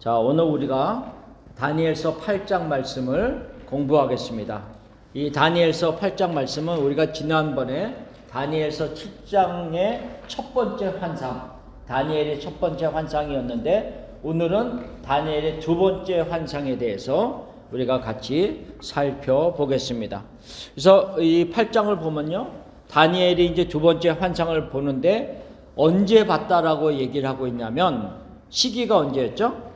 자, 오늘 우리가 다니엘서 8장 말씀을 공부하겠습니다. 이 다니엘서 8장 말씀은 우리가 지난번에 다니엘서 7장의 첫 번째 환상, 다니엘의 첫 번째 환상이었는데 오늘은 다니엘의 두 번째 환상에 대해서 우리가 같이 살펴보겠습니다. 그래서 이 8장을 보면요, 다니엘이 이제 두 번째 환상을 보는데 언제 봤다라고 얘기를 하고 있냐면 시기가 언제였죠?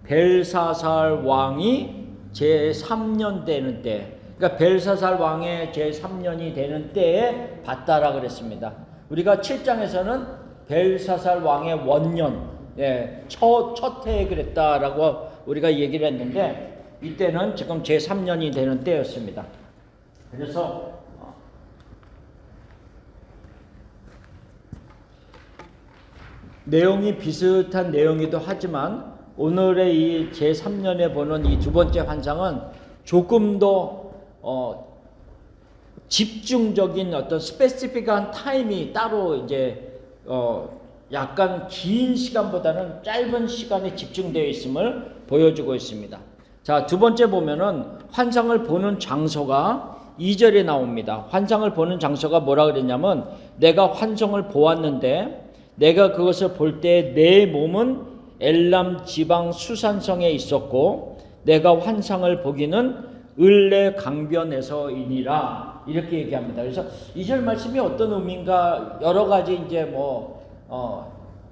벨사살 왕이 제3년 되는 때, 그러니까 벨사살 왕의 제3년이 되는 때에 봤다라 그랬습니다. 우리가 7장에서는 벨사살 왕의 원년, 첫 해에 그랬다라고 우리가 얘기를 했는데 이때는 지금 제3년이 되는 때였습니다. 그래서 내용이 비슷한 내용이기도 하지만 오늘의 이 제3년에 보는 이 두 번째 환상은 조금 더 집중적인 어떤 스페시픽한 타임이 따로 이제 약간 긴 시간보다는 짧은 시간에 집중되어 있음을 보여주고 있습니다. 자, 두 번째 보면은 환상을 보는 장소가 2절에 나옵니다. 환상을 보는 장소가 뭐라 그랬냐면 내가 환상을 보았는데 내가 그것을 볼 때 내 몸은 엘람 지방 수산성에 있었고 내가 환상을 보기는 을레 강변에서이니라 이렇게 얘기합니다. 그래서 2절 말씀이 어떤 의미인가 여러 가지 이제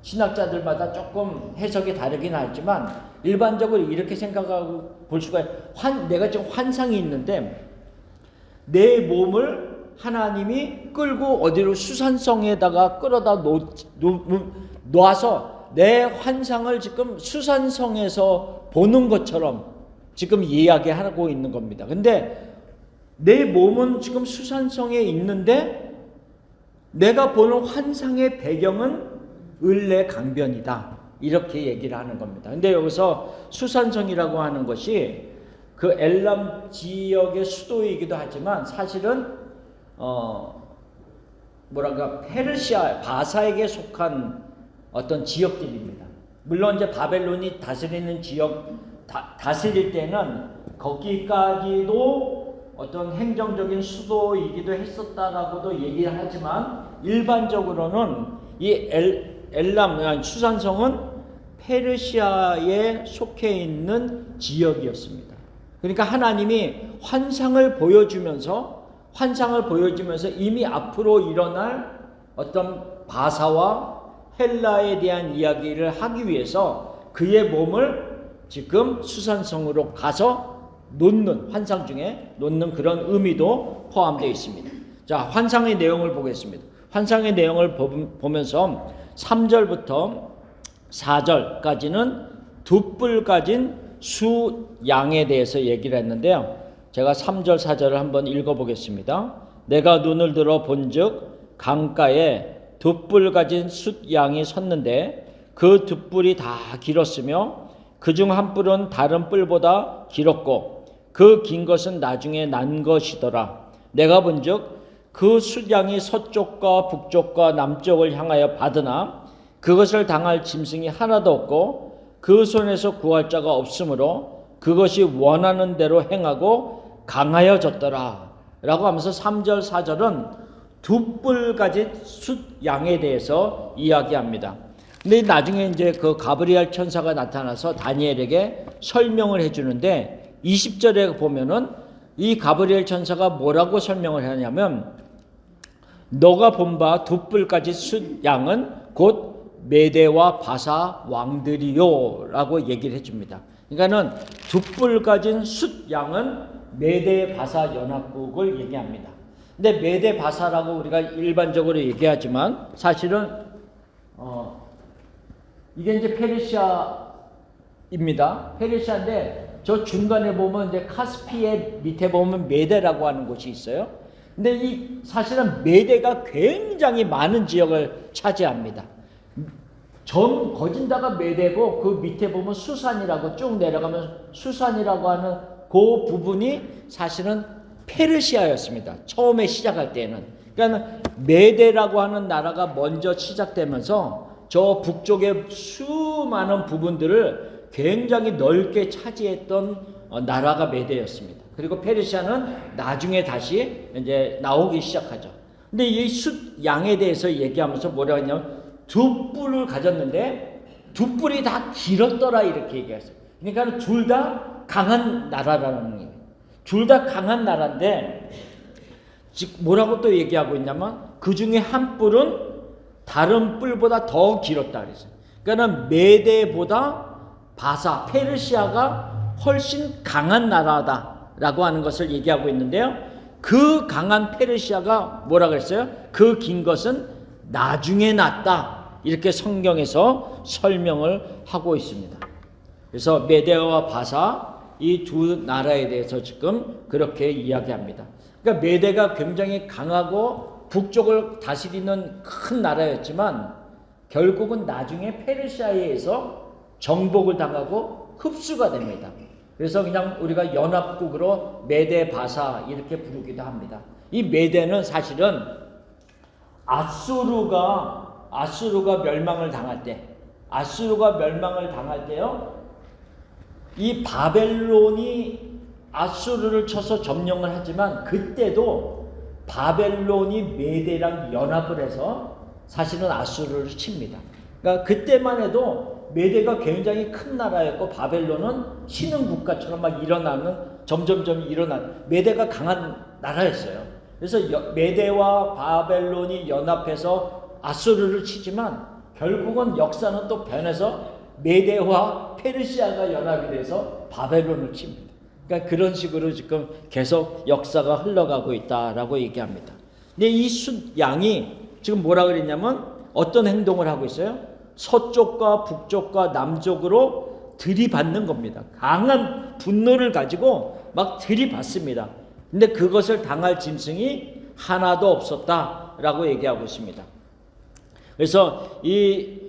신학자들마다 조금 해석이 다르긴 하지만 일반적으로 이렇게 생각하고 볼 수가 있어요. 내가 지금 환상이 있는데 내 몸을 하나님이 끌고 어디로 수산성에다가 끌어다 놓아서 내 환상을 지금 수산성에서 보는 것처럼 지금 이야기하고 있는 겁니다. 근데 내 몸은 지금 수산성에 있는데 내가 보는 환상의 배경은 을레 강변이다. 이렇게 얘기를 하는 겁니다. 근데 여기서 수산성이라고 하는 것이 그 엘람 지역의 수도이기도 하지만 사실은 페르시아 바사에게 속한 어떤 지역들입니다. 물론 이제 바벨론이 다스리는 지역 다스릴 때는 거기까지도 어떤 행정적인 수도이기도 했었다라고도 얘기를 하지만 일반적으로는 이 엘람 수산성은 페르시아에 속해 있는 지역이었습니다. 그러니까 하나님이 환상을 보여주면서 이미 앞으로 일어날 어떤 바사와 헬라에 대한 이야기를 하기 위해서 그의 몸을 지금 수산성으로 가서 환상 중에 놓는 그런 의미도 포함되어 있습니다. 자, 환상의 내용을 보겠습니다. 환상의 내용을 보면서 3절부터 4절까지는 두 뿔 가진 수양에 대해서 얘기를 했는데요. 제가 3절 4절을 한번 읽어보겠습니다. 내가 눈을 들어 본즉 강가에 두 뿔 가진 숫양이 섰는데 그 두 뿔이 다 길었으며 그중 한 뿔은 다른 뿔보다 길었고 그 긴 것은 나중에 난 것이더라. 내가 본즉 그 숫양이 서쪽과 북쪽과 남쪽을 향하여 받으나 그것을 당할 짐승이 하나도 없고 그 손에서 구할 자가 없으므로 그것이 원하는 대로 행하고 강하여졌더라 라고 하면서 3절 4절은 두 뿔 가진 숫양에 대해서 이야기합니다. 근데 나중에 이제 그 가브리엘 천사가 나타나서 다니엘에게 설명을 해주는데 20절에 보면은 이 가브리엘 천사가 뭐라고 설명을 하냐면 너가 본 바 두 뿔 가진 숫양은 곧 메대와 바사 왕들이요 라고 얘기를 해줍니다. 그러니까는 두 뿔 가진 숫양은 메대 바사 연합국을 얘기합니다. 근데 메대 바사라고 우리가 일반적으로 얘기하지만 사실은 이게 이제 페르시아입니다. 페르시아인데 저 중간에 보면 이제 카스피의 밑에 보면 메대라고 하는 곳이 있어요. 근데 이 사실은 메대가 굉장히 많은 지역을 차지합니다. 전 거진다가 메대고 그 밑에 보면 수산이라고 쭉 내려가면 수산이라고 하는 그 부분이 사실은 페르시아였습니다. 처음에 시작할 때는. 그러니까 메대라고 하는 나라가 먼저 시작되면서 저 북쪽의 수많은 부분들을 굉장히 넓게 차지했던 나라가 메대였습니다. 그리고 페르시아는 나중에 다시 이제 나오기 시작하죠. 근데 이 숫 양에 대해서 얘기하면서 뭐라고 했냐면 두 뿔을 가졌는데 두 뿔이 다 길었더라 이렇게 얘기했어요. 그러니까 둘 다 강한 나라라는 거예요. 둘 다 강한 나라인데 즉 뭐라고 또 얘기하고 있냐면 그 중에 한 뿔은 다른 뿔보다 더 길었다 그랬어요. 그러니까 메대보다 바사, 페르시아가 훨씬 강한 나라다라고 하는 것을 얘기하고 있는데요. 그 강한 페르시아가 뭐라 그랬어요? 그 긴 것은 나중에 났다. 이렇게 성경에서 설명을 하고 있습니다. 그래서 메대와 바사 이 두 나라에 대해서 지금 그렇게 이야기합니다. 그러니까 메대가 굉장히 강하고 북쪽을 다스리는 큰 나라였지만 결국은 나중에 페르시아에 의해서 정복을 당하고 흡수가 됩니다. 그래서 그냥 우리가 연합국으로 메대 바사 이렇게 부르기도 합니다. 이 메대는 사실은 아수르가 멸망을 당할 때요. 이 바벨론이 아수르를 쳐서 점령을 하지만 그때도 바벨론이 메대랑 연합을 해서 사실은 아수르를 칩니다. 그러니까 그때만 해도 메대가 굉장히 큰 나라였고 바벨론은 신흥 국가처럼 막 점점점 일어나는 메대가 강한 나라였어요. 그래서 메대와 바벨론이 연합해서 아수르를 치지만 결국은 역사는 또 변해서 메대와 페르시아가 연합이 돼서 바벨론을 칩니다. 그러니까 그런 식으로 지금 계속 역사가 흘러가고 있다라고 얘기합니다. 근데 이 숫 양이 지금 뭐라 그랬냐면 어떤 행동을 하고 있어요? 서쪽과 북쪽과 남쪽으로 들이받는 겁니다. 강한 분노를 가지고 막 들이받습니다. 근데 그것을 당할 짐승이 하나도 없었다라고 얘기하고 있습니다. 그래서 이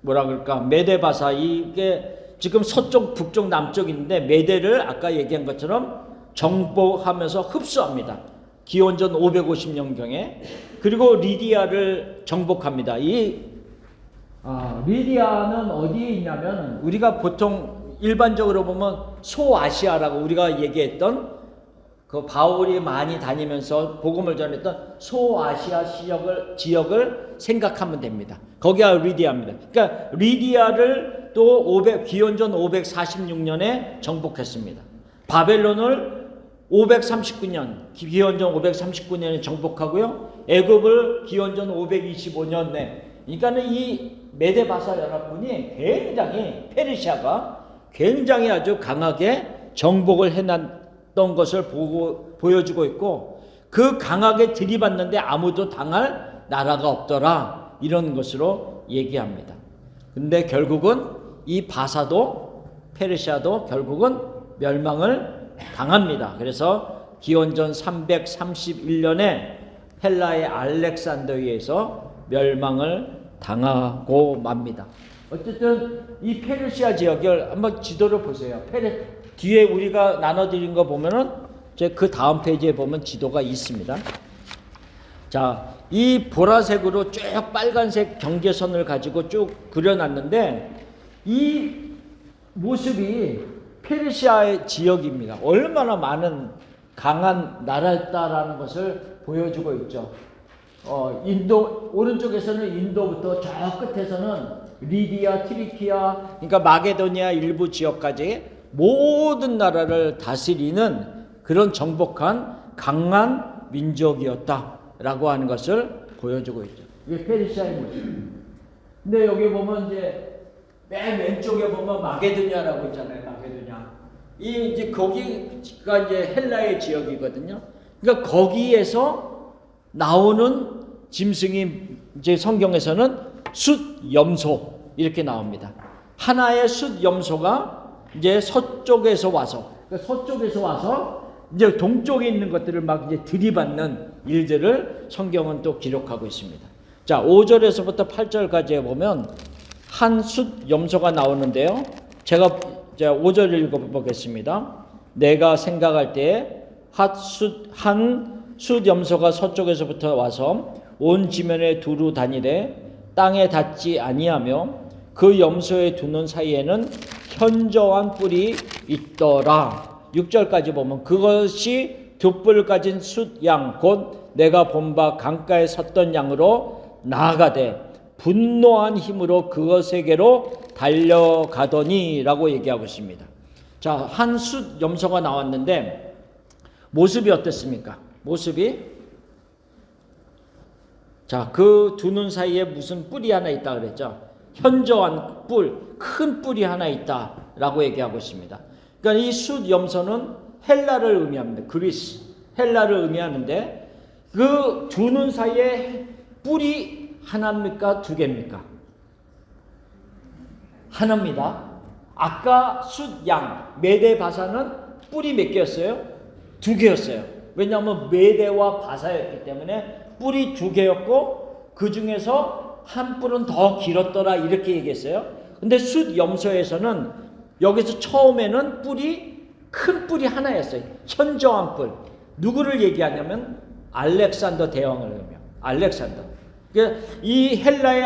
뭐라 그럴까 메대바사 이게 지금 서쪽, 북쪽, 남쪽인데 메대를 아까 얘기한 것처럼 정복하면서 흡수합니다. 기원전 550년경에 그리고 리디아를 정복합니다. 리디아는 어디에 있냐면 우리가 보통 일반적으로 보면 소아시아라고 우리가 얘기했던 그 바울이 많이 다니면서 복음을 전했던 소아시아 지역을 생각하면 됩니다. 거기가 리디아입니다. 그러니까 리디아를 또 기원전 546년에 정복했습니다. 바벨론을 539년 기원전 539년에 정복하고요. 애굽을 기원전 525년에 그러니까는 이 메대바사 연합군이 페르시아가 굉장히 아주 강하게 정복을 해놨던 것을 보여주고 있고 그 강하게 들이받는데 아무도 당할 나라가 없더라 이런 것으로 얘기합니다. 근데 결국은 이 페르시아도 결국은 멸망을 당합니다. 그래서 기원전 331년에 헬라의 알렉산더에 의해서 멸망을 당하고 맙니다. 어쨌든 이 페르시아 지역을 한번 지도를 보세요. 뒤에 우리가 나눠드린 거 보면은 그 다음 페이지에 보면 지도가 있습니다. 자, 이 보라색으로 쭉 빨간색 경계선을 가지고 쭉 그려놨는데 이 모습이 페르시아의 지역입니다. 얼마나 많은 강한 나라였다라는 것을 보여주고 있죠. 오른쪽에서는 인도부터 저 끝에서는 리디아, 트리키아, 그러니까 마게도니아 일부 지역까지 모든 나라를 다스리는 그런 정복한 강한 민족이었다라고 하는 것을 보여주고 있죠. 이게 페르시아의 모습. 근데 여기 보면 이제 맨 왼쪽에 보면 마게도니아라고 있잖아요. 마게도니아. 이제 거기가 이제 헬라의 지역이거든요. 그러니까 거기에서 나오는 짐승이 이제 성경에서는 숫염소 이렇게 나옵니다. 하나의 숫염소가 이제 서쪽에서 와서 이제 동쪽에 있는 것들을 막 이제 들이받는 일들을 성경은 또 기록하고 있습니다. 자, 5절에서부터 8절까지에 보면 한 숫염소가 나오는데요. 제가 5절 읽어보겠습니다. 내가 생각할 때에 한 숫염소가 서쪽에서부터 와서 온 지면에 두루 다니되 땅에 닿지 아니하며 그 염소의 두 눈 사이에는 현저한 뿔이 있더라. 6절까지 보면 그것이 두 뿔 가진 숫양 곧 내가 본 바 강가에 섰던 양으로 나아가되 분노한 힘으로 그것에게로 달려가더니 라고 얘기하고 있습니다. 자, 한 숫 염소가 나왔는데 모습이 어땠습니까? 모습이 자, 그 두 눈 사이에 무슨 뿔이 하나 있다 그랬죠. 현저한 뿔, 큰 뿔이 하나 있다라고 얘기하고 있습니다. 그러니까 이 숫 염소는 헬라를 의미합니다. 그리스, 헬라를 의미하는데 그 두 눈 사이에 뿔이 하나입니까? 두 개입니까? 하나입니다. 아까 숫 양, 메대 바사는 뿔이 몇 개였어요? 두 개였어요. 왜냐하면 메대와 바사였기 때문에 뿔이 두 개였고 그 중에서 한 뿔은 더 길었더라 이렇게 얘기했어요. 근데 숫 염소에서는 여기서 처음에는 큰 뿔이 하나였어요. 현저한 뿔. 누구를 얘기하냐면 알렉산더 대왕을 의미해요. 알렉산더. 이 헬라의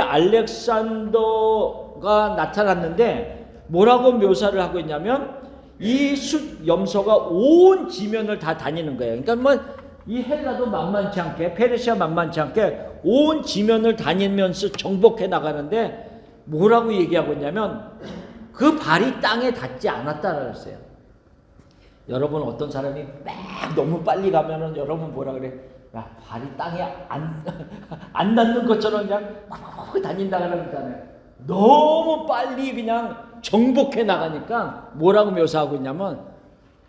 알렉산더가 나타났는데 뭐라고 묘사를 하고 있냐면 이 숫 염소가 온 지면을 다 다니는 거예요. 그러니까 뭐 이 헬라도 만만치 않게 페르시아 만만치 않게 온 지면을 다니면서 정복해 나가는데 뭐라고 얘기하고 있냐면 그 발이 땅에 닿지 않았다라고 했어요. 여러분 어떤 사람이 막 너무 빨리 가면은 여러분 뭐라 그래? 야, 발이 땅에 안 닿는 것처럼 그냥 막 다닌다 그러잖아요. 너무 빨리 그냥 정복해 나가니까 뭐라고 묘사하고 있냐면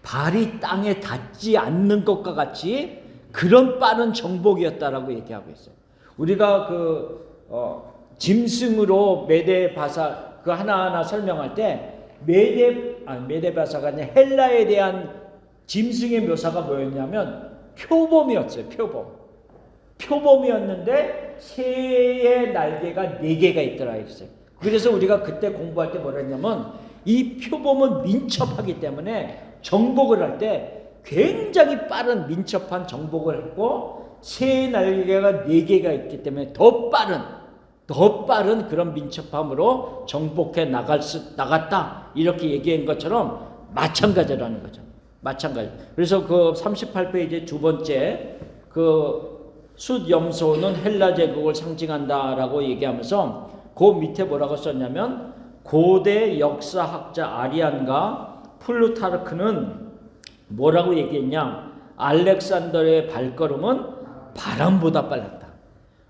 발이 땅에 닿지 않는 것과 같이 그런 빠른 정복이었다라고 얘기하고 있어요. 우리가 짐승으로 메대 바사 그 하나하나 설명할 때 메대 바사가 아니라 헬라에 대한 짐승의 묘사가 뭐였냐면 표범이었어요. 표범이었는데 새의 날개가 4개가 있더라 했어요. 그래서 우리가 그때 공부할 때 뭐라 했냐면 이 표범은 민첩하기 때문에 정복을 할 때 굉장히 빠른 민첩한 정복을 했고 새의 날개가 4개가 있기 때문에 더 빠른 그런 민첩함으로 정복해 나갔다 이렇게 얘기한 것처럼 마찬가지라는 거죠. 마찬가지. 그래서 그 38페이지 두 번째 그 숫 염소는 헬라 제국을 상징한다라고 얘기하면서 그 밑에 뭐라고 썼냐면 고대 역사학자 아리안과 플루타르크는 뭐라고 얘기했냐? 알렉산더의 발걸음은 바람보다 빨랐다.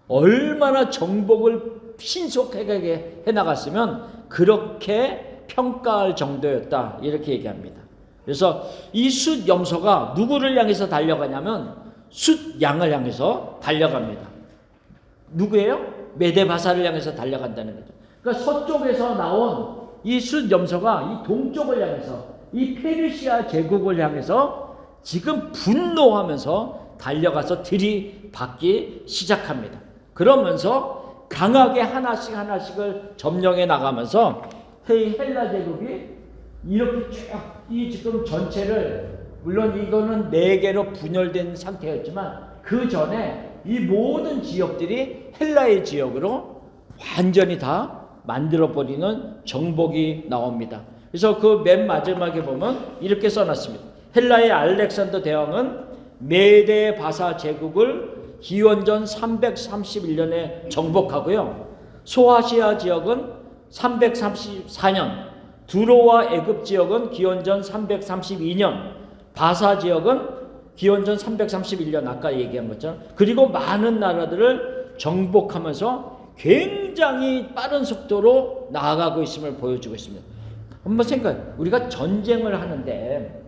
얼마나 정복을 신속하게 해나갔으면 그렇게 평가할 정도였다 이렇게 얘기합니다. 그래서 이 숫 염소가 누구를 향해서 달려가냐면 숫 양을 향해서 달려갑니다. 누구예요? 메데바사를 향해서 달려간다는 거죠. 그러니까 서쪽에서 나온 이 숫 염소가 이 동쪽을 향해서 이 페르시아 제국을 향해서 지금 분노하면서 달려가서 들이받기 시작합니다. 그러면서 강하게 하나씩을 점령해 나가면서 헬라 제국이 이렇게 쭉 이 지금 전체를 물론 이거는 4개로 분열된 상태였지만 그 전에 이 모든 지역들이 헬라의 지역으로 완전히 다 만들어버리는 정복이 나옵니다. 그래서 그 맨 마지막에 보면 이렇게 써놨습니다. 헬라의 알렉산더 대왕은 메데 바사 제국을 기원전 331년에 정복하고요. 소아시아 지역은 334년, 두로와 애굽 지역은 기원전 332년, 바사 지역은 기원전 331년 아까 얘기한 것처럼 그리고 많은 나라들을 정복하면서 굉장히 빠른 속도로 나아가고 있음을 보여주고 있습니다. 한번 생각해. 우리가 전쟁을 하는데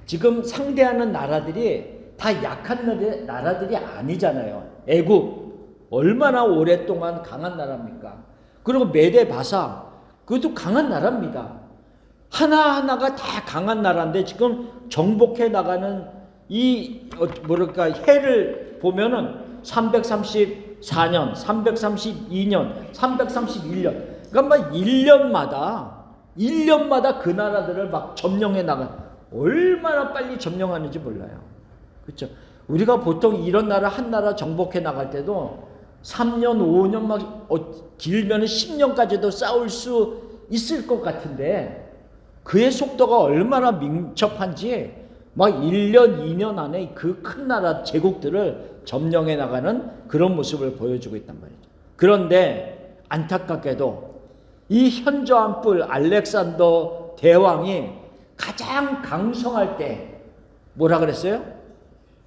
지금 상대하는 나라들이 다 약한 나라들이 아니잖아요. 애굽 얼마나 오랫동안 강한 나라입니까? 그리고 메데 바사 그것도 강한 나라입니다. 하나하나가 다 강한 나라인데 지금 정복해 나가는 이 뭐랄까 해를 보면은 334년, 332년, 331년 그러니까 1년마다 그 나라들을 막 점령해 나가 얼마나 빨리 점령하는지 몰라요. 그렇죠? 우리가 보통 이런 나라 한 나라 정복해 나갈 때도 3년, 5년 막 길면 10년까지도 싸울 수 있을 것 같은데 그의 속도가 얼마나 민첩한지 막 1년, 2년 안에 그 큰 나라 제국들을 점령해 나가는 그런 모습을 보여주고 있단 말이죠. 그런데 안타깝게도 이 현저한 뿔 알렉산더 대왕이 가장 강성할 때 뭐라 그랬어요?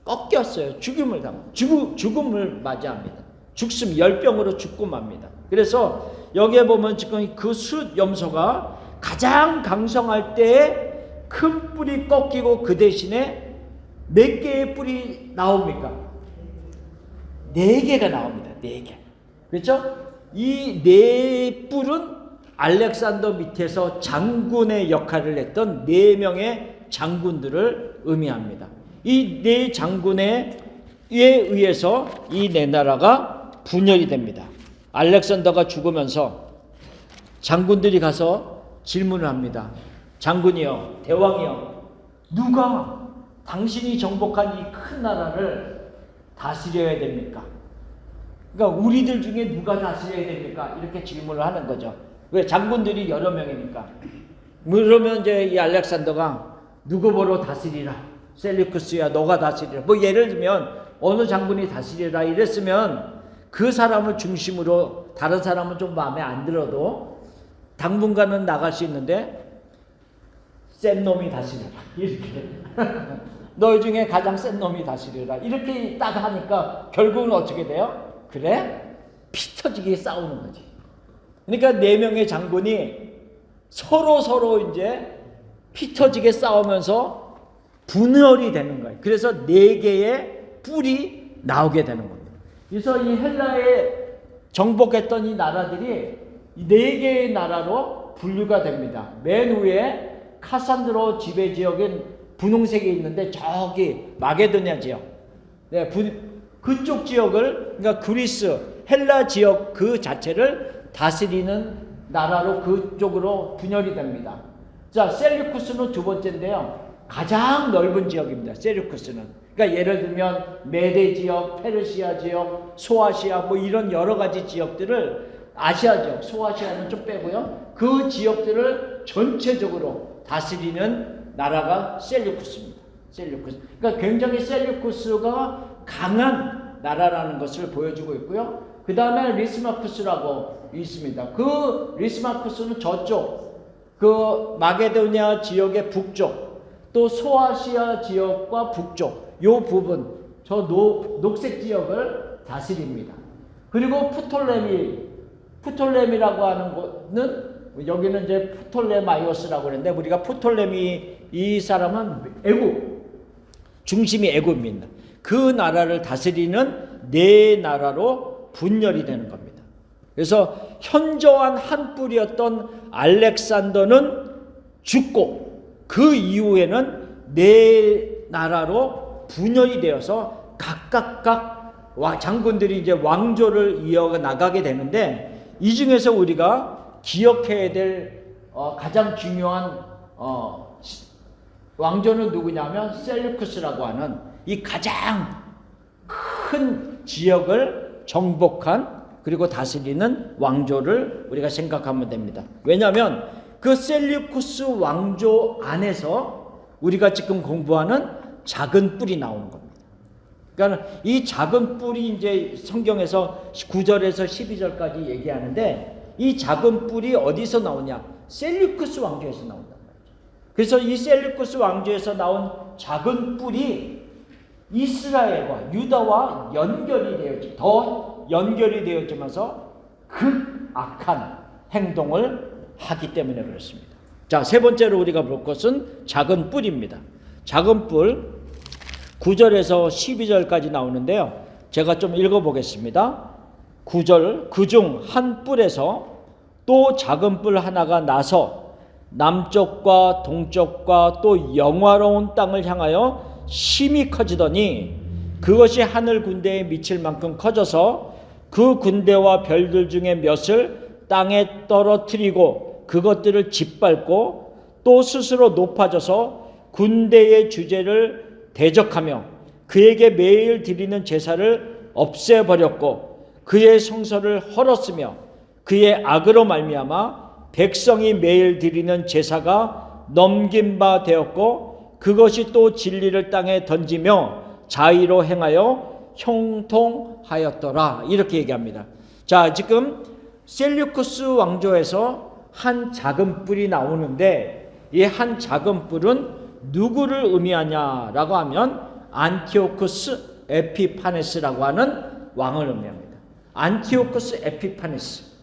꺾였어요. 죽음을 맞이합니다. 죽습니다. 열병으로 죽고 맙니다. 그래서 여기에 보면 지금 그 숫 염소가 가장 강성할 때에 큰 뿔이 꺾이고 그 대신에 몇 개의 뿔이 나옵니까? 4개가 나옵니다. 4개. 그렇죠? 이 4뿔은 알렉산더 밑에서 장군의 역할을 했던 4명의 장군들을 의미합니다. 이 4 장군에 의해서 이 4나라가 분열이 됩니다. 알렉산더가 죽으면서 장군들이 가서 질문을 합니다. 장군이여, 대왕이여, 누가 당신이 정복한 이 큰 나라를 다스려야 됩니까? 그러니까 우리들 중에 누가 다스려야 됩니까? 이렇게 질문을 하는 거죠. 왜? 장군들이 여러 명이니까. 그러면 이제 이 알렉산더가 누구 보러 다스리라. 셀류쿠스야, 너가 다스리라. 뭐 예를 들면 어느 장군이 다스리라 이랬으면 그 사람을 중심으로 다른 사람은 좀 마음에 안 들어도 당분간은 나갈 수 있는데 센 놈이 다스려라. 이렇게. 너희 중에 가장 센 놈이 다스려라. 이렇게 딱 하니까 결국은 어떻게 돼요? 그래? 피 터지게 싸우는 거지. 그러니까 4명의 장군이 서로 이제 피 터지게 싸우면서 분열이 되는 거예요. 그래서 4개의 뿔이 나오게 되는 겁니다. 그래서 이 헬라에 정복했던 이 나라들이 4개의 나라로 분류가 됩니다. 맨 위에 카산드로 지배 지역인 분홍색이 있는데 저기 마게도냐 지역, 네, 그쪽 지역을 그러니까 그리스, 헬라 지역 그 자체를 다스리는 나라로 그쪽으로 분열이 됩니다. 자, 셀류쿠스는 두 번째인데요. 가장 넓은 지역입니다. 셀류쿠스는. 그러니까 예를 들면 메데 지역, 페르시아 지역, 소아시아 뭐 이런 여러 가지 지역들을 아시아 지역, 소아시아는 좀 빼고요. 그 지역들을 전체적으로 다스리는 나라가 셀류쿠스입니다. 셀류쿠스. 그러니까 굉장히 셀류쿠스가 강한 나라라는 것을 보여주고 있고요. 그 다음에 리스마쿠스라고 있습니다. 그 리스마쿠스는 저쪽, 그 마게도냐 지역의 북쪽, 또 소아시아 지역과 북쪽, 요 부분, 저 녹색 지역을 다스립니다. 그리고 프톨레미라고 하는 곳은 여기는 이제 프톨레마이오스라고 그러는데 우리가 프톨레미 이 사람은 중심이 애굽입니다. 그 나라를 다스리는 4나라로 분열이 되는 겁니다. 그래서 현저한 한 뿔이었던 알렉산더는 죽고 그 이후에는 4나라로 분열이 되어서 각각 장군들이 이제 왕조를 이어나가게 되는데 이 중에서 우리가 기억해야 될 가장 중요한 왕조는 누구냐면 셀류쿠스라고 하는 이 가장 큰 지역을 정복한 그리고 다스리는 왕조를 우리가 생각하면 됩니다. 왜냐하면 그 셀류쿠스 왕조 안에서 우리가 지금 공부하는 작은 뿔이 나오는 겁니다. 그러니까 이 작은 뿔이 이제 성경에서 9절에서 12절까지 얘기하는데 이 작은 뿔이 어디서 나오냐? 셀류쿠스 왕조에서 나온단 말이죠. 그래서 이 셀류쿠스 왕조에서 나온 작은 뿔이 이스라엘과 유다와 더 연결이 되어지면서 극악한 행동을 하기 때문에 그렇습니다. 자, 세 번째로 우리가 볼 것은 작은 뿔입니다. 작은 뿔 9절에서 12절까지 나오는데요. 제가 좀 읽어보겠습니다. 9절 그중 한 뿔에서 또 작은 뿔 하나가 나서 남쪽과 동쪽과 또 영화로운 땅을 향하여 심히 커지더니 그것이 하늘 군대에 미칠 만큼 커져서 그 군대와 별들 중에 몇을 땅에 떨어뜨리고 그것들을 짓밟고 또 스스로 높아져서 군대의 주제를 대적하며 그에게 매일 드리는 제사를 없애버렸고 그의 성소를 헐었으며 그의 악으로 말미암아 백성이 매일 드리는 제사가 넘긴 바 되었고 그것이 또 진리를 땅에 던지며 자의로 행하여 형통하였더라. 이렇게 얘기합니다. 자, 지금 셀류쿠스 왕조에서 한 작은 뿔이 나오는데 이 한 작은 뿔은 누구를 의미하냐라고 하면 안티오쿠스 에피파네스라고 하는 왕을 의미합니다. 안티오쿠스 에피파네스.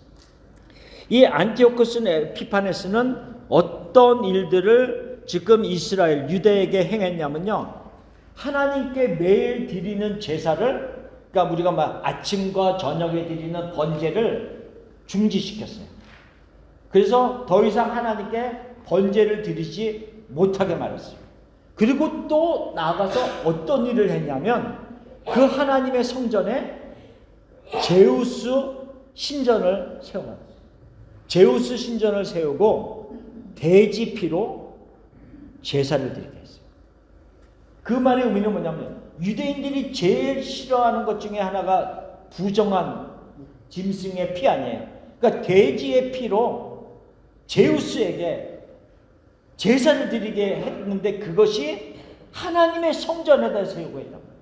이 안티오쿠스 에피파네스는 어떤 일들을 지금 이스라엘 유대에게 행했냐면요, 하나님께 매일 드리는 제사를, 그러니까 우리가 막 아침과 저녁에 드리는 번제를 중지시켰어요. 그래서 더 이상 하나님께 번제를 드리지 못하게 말했어요. 그리고 또 나아가서 어떤 일을 했냐면 그 하나님의 성전에 제우스 신전을 세워놨어요. 제우스 신전을 세우고 돼지 피로 제사를 드리게 했어요. 그 말의 의미는 뭐냐면 유대인들이 제일 싫어하는 것 중에 하나가 부정한 짐승의 피 아니에요. 그러니까 돼지의 피로 제우스에게 제사를 드리게 했는데 그것이 하나님의 성전에다 세우고 있단 말이에요.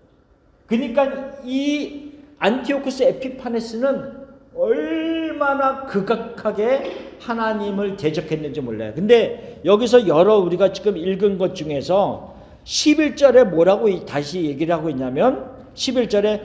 그러니까 이 안티오쿠스 에피파네스는 얼마나 극악하게 하나님을 대적했는지 몰라요. 근데 여기서 여러 우리가 지금 읽은 것 중에서 11절에 뭐라고 다시 얘기를 하고 있냐면 11절에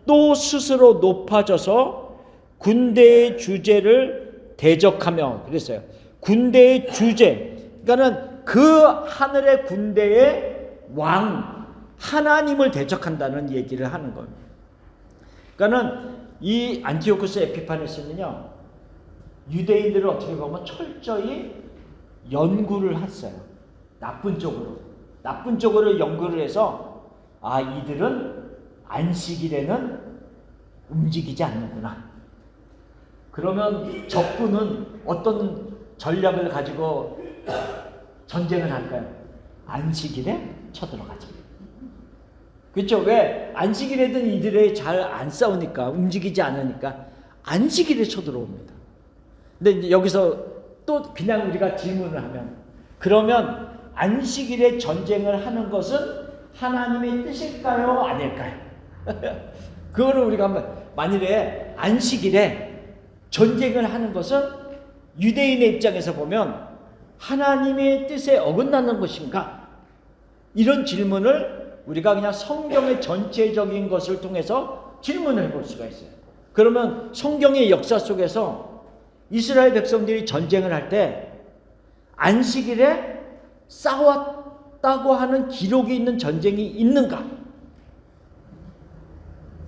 또 스스로 높아져서 군대의 주제를 대적하며 그랬어요. 군대의 주제, 그러니까는 그 하늘의 군대의 왕 하나님을 대적한다는 얘기를 하는 거예요. 그러니까는 이 안티오쿠스 에피파네스는요, 유대인들을 어떻게 보면 철저히 연구를 했어요. 나쁜 쪽으로 연구를 해서 이들은 안식일에는 움직이지 않는구나. 그러면 적군은 어떤 전략을 가지고 전쟁을 할까요? 안식일에 쳐들어가죠. 그렇죠? 왜? 안식일에든 이들이 잘 안 싸우니까, 움직이지 않으니까 안식일에 쳐들어옵니다. 근데 이제 여기서 또 그냥 우리가 질문을 하면, 그러면 안식일에 전쟁을 하는 것은 하나님의 뜻일까요? 아닐까요? 그거를 우리가 한번, 만일에 안식일에 전쟁을 하는 것은 유대인의 입장에서 보면 하나님의 뜻에 어긋나는 것인가? 이런 질문을 우리가 그냥 성경의 전체적인 것을 통해서 질문을 해볼 수가 있어요. 그러면 성경의 역사 속에서 이스라엘 백성들이 전쟁을 할 때 안식일에 싸웠다고 하는 기록이 있는 전쟁이 있는가?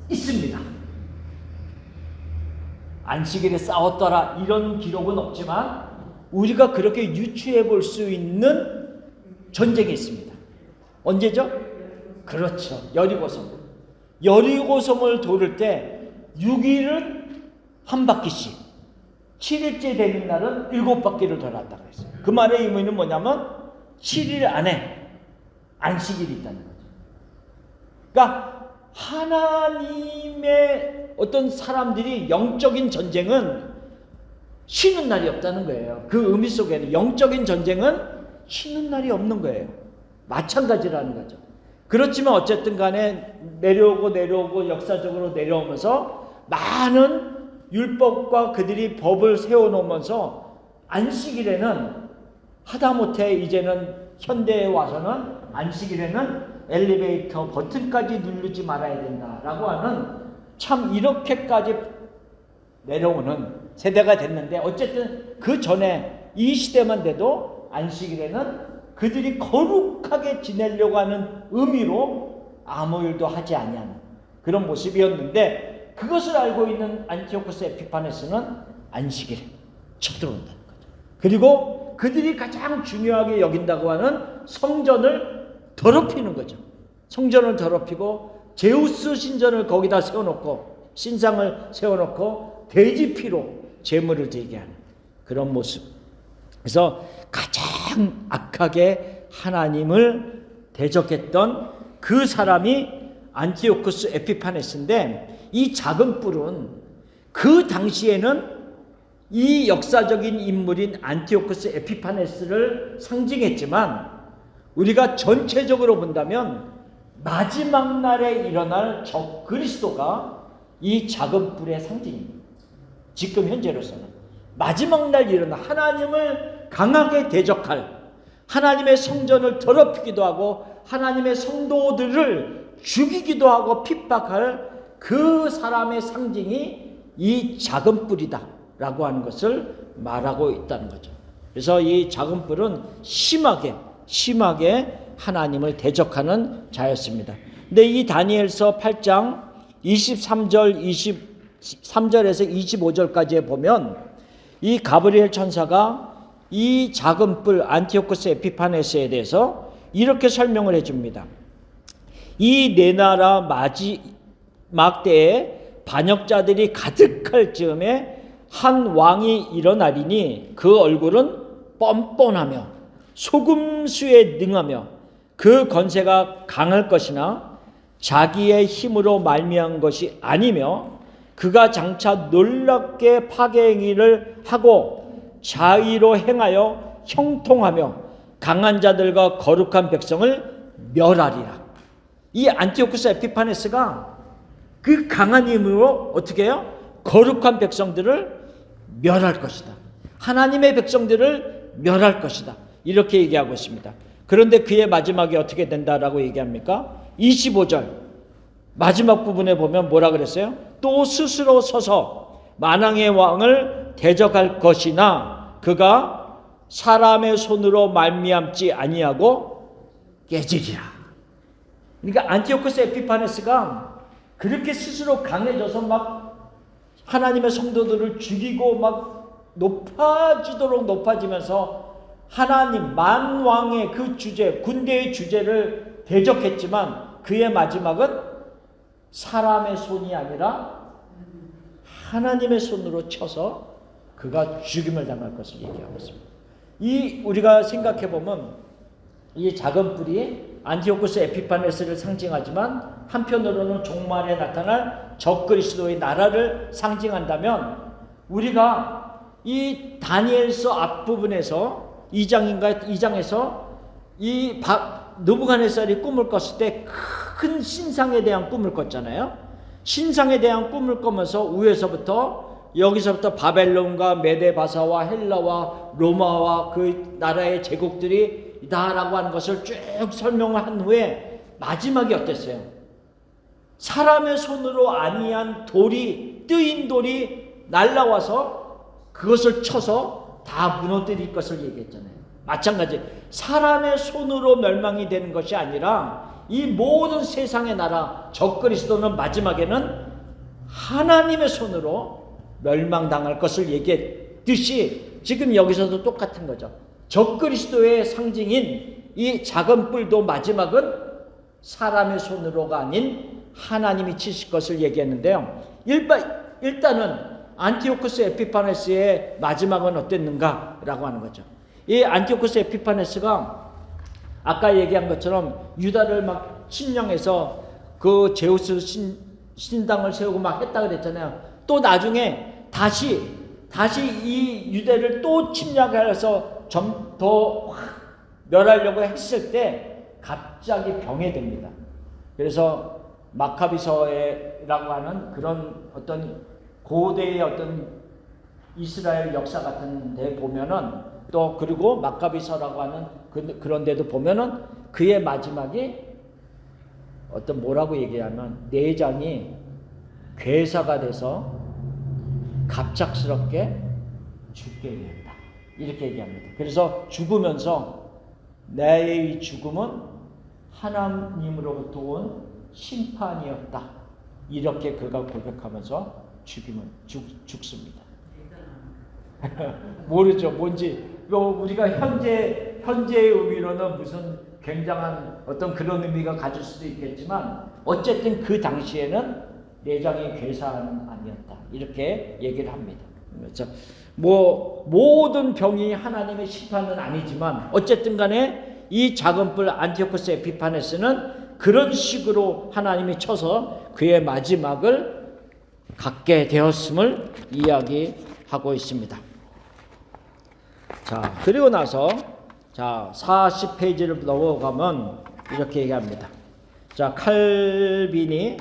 있습니다. 안식일에 싸웠더라 이런 기록은 없지만 우리가 그렇게 유추해 볼 수 있는 전쟁이 있습니다. 언제죠? 그렇죠. 여리고성. 여리고성을 돌을 때 6일은 한 바퀴씩, 7일째 되는 날은 7바퀴를 돌았다고 했어요. 그 말의 의미는 뭐냐면 7일 안에 안식일이 있다는 거죠. 그러니까 하나님의 어떤 사람들이 영적인 전쟁은 쉬는 날이 없다는 거예요. 그 의미 속에는 영적인 전쟁은 쉬는 날이 없는 거예요. 마찬가지라는 거죠. 그렇지만 어쨌든 간에 내려오고 역사적으로 내려오면서 많은 율법과 그들이 법을 세워놓으면서 안식일에는 하다못해 이제는 현대에 와서는 안식일에는 엘리베이터 버튼까지 누르지 말아야 된다라고 하는 참 이렇게까지 내려오는 세대가 됐는데 어쨌든 그 전에 이 시대만 돼도 안식일에는 그들이 거룩하게 지내려고 하는 의미로 아무 일도 하지 아니하는 그런 모습이었는데 그것을 알고 있는 안티오쿠스 에피파네스는 안식일에 쳐들어온다는 거죠. 그리고 그들이 가장 중요하게 여긴다고 하는 성전을 더럽히는 거죠. 성전을 더럽히고 제우스 신전을 거기다 세워놓고 신상을 세워놓고 돼지 피로 제물을 드리게 하는 그런 모습. 그래서 가장 악하게 하나님을 대적했던 그 사람이 안티오쿠스 에피파네스인데 이 작은 뿔은 그 당시에는 이 역사적인 인물인 안티오쿠스 에피파네스를 상징했지만 우리가 전체적으로 본다면 마지막 날에 일어날 적 그리스도가 이 작은 뿔의 상징입니다. 지금 현재로서는 마지막 날 일어날 하나님을 강하게 대적할, 하나님의 성전을 더럽히기도 하고 하나님의 성도들을 죽이기도 하고 핍박할 그 사람의 상징이 이 작은 뿔이다 라고 하는 것을 말하고 있다는 거죠. 그래서 이 작은 뿔은 심하게 하나님을 대적하는 자였습니다. 근데 이 다니엘서 8장 23절에서 25절까지에 보면 이 가브리엘 천사가 이 작은 뿔 안티오쿠스 에피파네스에 대해서 이렇게 설명을 해줍니다. 이 네 나라 마지막 때에 반역자들이 가득할 즈음에 한 왕이 일어나리니 그 얼굴은 뻔뻔하며 소금수에 능하며 그 건세가 강할 것이나 자기의 힘으로 말미암은 것이 아니며 그가 장차 놀랍게 파괴 행위를 하고 자의로 행하여 형통하며 강한 자들과 거룩한 백성을 멸하리라. 이 안티오쿠스 에피파네스가 그 강한 힘으로 어떻게 해요? 거룩한 백성들을 멸할 것이다. 하나님의 백성들을 멸할 것이다. 이렇게 얘기하고 있습니다. 그런데 그의 마지막이 어떻게 된다라고 얘기합니까? 25절 마지막 부분에 보면 뭐라 그랬어요? 또 스스로 서서 만왕의 왕을 대적할 것이나 그가 사람의 손으로 말미암지 아니하고 깨지리라. 그러니까 안티오쿠스 에피파네스가 그렇게 스스로 강해져서 막 하나님의 성도들을 죽이고 막 높아지도록 높아지면서 하나님 만왕의 그 주제, 군대의 주제를 대적했지만 그의 마지막은 사람의 손이 아니라 하나님의 손으로 쳐서 그가 죽임을 당할 것을 얘기하고 있습니다. 이 우리가 생각해 보면 이 작은 뿔이 안티오쿠스 에피파네스를 상징하지만 한편으로는 종말에 나타날 적그리스도의 나라를 상징한다면 우리가 이 다니엘서 앞부분에서 2장에서 이 느부갓네살이 꿈을 꿨을 때 큰 신상에 대한 꿈을 꿨잖아요. 신상에 대한 꿈을 꾸면서 여기서부터 바벨론과 메데바사와 헬라와 로마와 그 나라의 제국들이 이다라고 하는 것을 쭉 설명을 한 후에 마지막이 어땠어요? 사람의 손으로 아니한 뜨인 돌이 날라와서 그것을 쳐서 다 무너뜨릴 것을 얘기했잖아요. 마찬가지 사람의 손으로 멸망이 되는 것이 아니라 이 모든 세상의 나라 적그리스도는 마지막에는 하나님의 손으로 멸망당할 것을 얘기했듯이 지금 여기서도 똑같은 거죠. 적그리스도의 상징인 이 작은 뿔도 마지막은 사람의 손으로가 아닌 하나님이 치실 것을 얘기했는데요. 일단은 안티오쿠스 에피파네스의 마지막은 어땠는가라고 하는 거죠. 이 안티오쿠스 에피파네스가 아까 얘기한 것처럼 유다를 막 침략해서 그 제우스 신당을 세우고 막 했다 그랬잖아요. 또 나중에 다시 이 유대를 또 침략해서 좀 더 멸하려고 했을 때 갑자기 병해됩니다. 그래서 마카비서라고 하는 그런 어떤 고대의 어떤 이스라엘 역사 같은 데 보면은 또 그리고 마카비서라고 하는 그런 데도 보면은 그의 마지막이 어떤 뭐라고 얘기하면 내장이 괴사가 돼서 갑작스럽게 죽게 된다. 이렇게 얘기합니다. 그래서 죽으면서 내 죽음은 하나님으로부터 온 심판이었다. 이렇게 그가 고백하면서 죽습니다. 모르죠. 뭔지. 우리가 현재의 의미로는 무슨 굉장한 어떤 그런 의미가 가질 수도 있겠지만 어쨌든 그 당시에는 내장이 괴사는 아니었다. 이렇게 얘기를 합니다. 그렇죠? 모든 병이 하나님의 심판은 아니지만 어쨌든 간에 이 작은 뿔 안티오쿠스 에피파네스는 그런 식으로 하나님이 쳐서 그의 마지막을 갖게 되었음을 이야기하고 있습니다. 자, 그리고 나서 자, 40페이지를 넘어가면 이렇게 얘기합니다. 자, 칼빈이